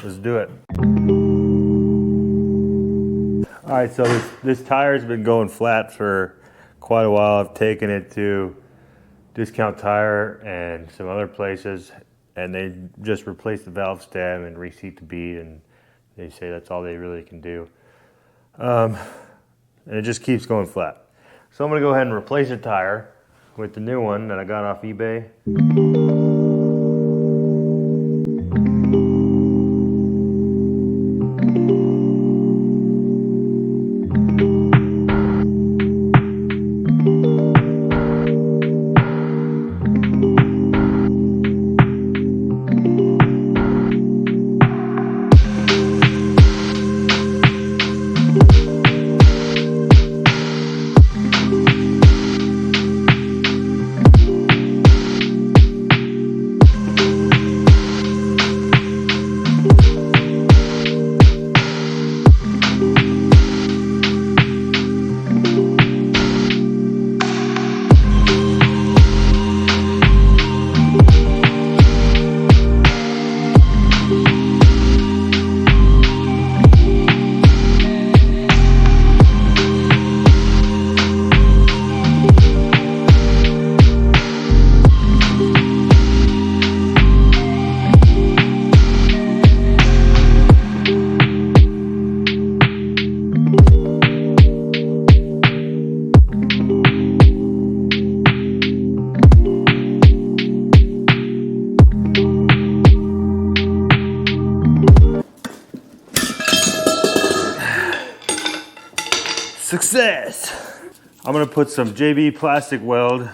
Let's do it. All right, so this tire's been going flat for quite a while. I've taken it to Discount Tire and some other places, and they just replaced the valve stem and reseat the bead, and they say that's all they really can do. And it just keeps going flat. So I'm gonna go ahead and replace the tire with the new one that I got off eBay. Success! I'm gonna put some JB plastic weld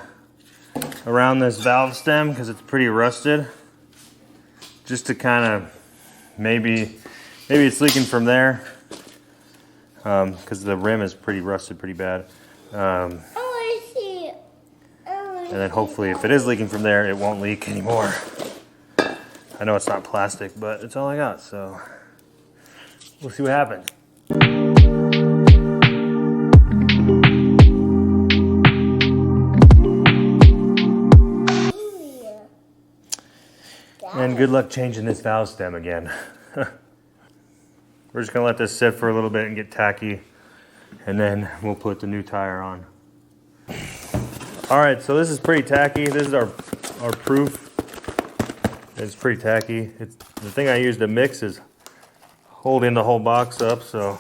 around this valve stem because it's pretty rusted. Just to kind of, maybe it's leaking from there because the rim is pretty rusted pretty bad. And then hopefully if it is leaking from there, it won't leak anymore. I know it's not plastic, but it's all I got, so we'll see what happens. And good luck changing this valve stem again. We're just gonna let this sit for a little bit and get tacky, and then we'll put the new tire on. All right, so this is pretty tacky. This is our proof. It's pretty tacky. The thing I use to mix is holding the whole box up, so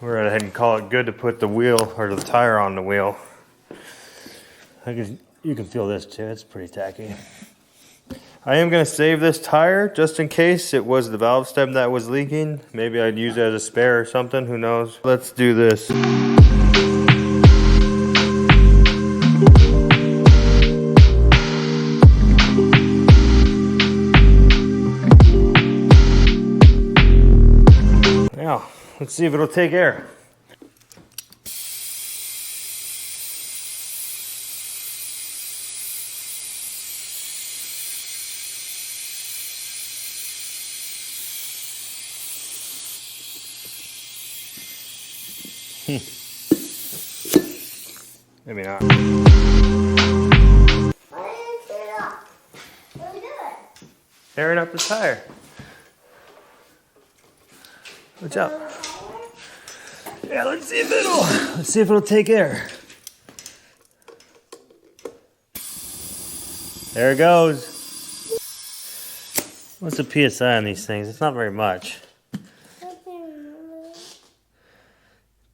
we're gonna go ahead and call it good to put the wheel or the tire on the wheel. You can feel this too, it's pretty tacky. I am going to save this tire just in case it was the valve stem that was leaking. Maybe I'd use it as a spare or something, who knows. Let's do this. Now, let's see if it'll take air. Maybe not. Airing up the tire. Watch out. Yeah, let's see if it'll take air. There it goes. What's the PSI on these things? It's not very much.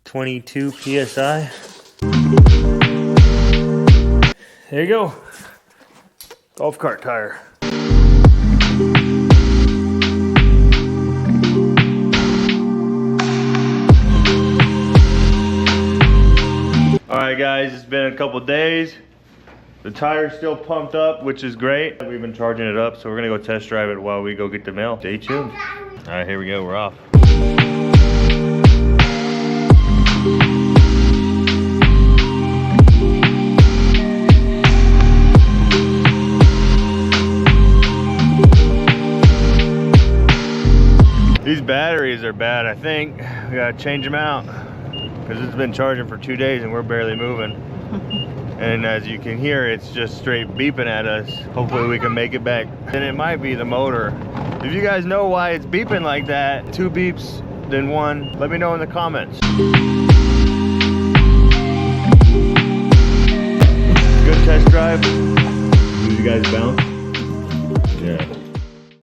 22 PSI. There you go. Golf cart tire. Alright guys, it's been a couple days. The tire's still pumped up, which is great. We've been charging it up, so we're gonna go test drive it while we go get the mail. Stay tuned. Alright, here we go, we're off. These batteries are bad, I think. We gotta change them out because it's been charging for 2 days and we're barely moving. And as you can hear, it's just straight beeping at us. Hopefully we can make it back. And it might be the motor. If you guys know why it's beeping like that, 2 beeps, then 1, let me know in the comments. Good test drive.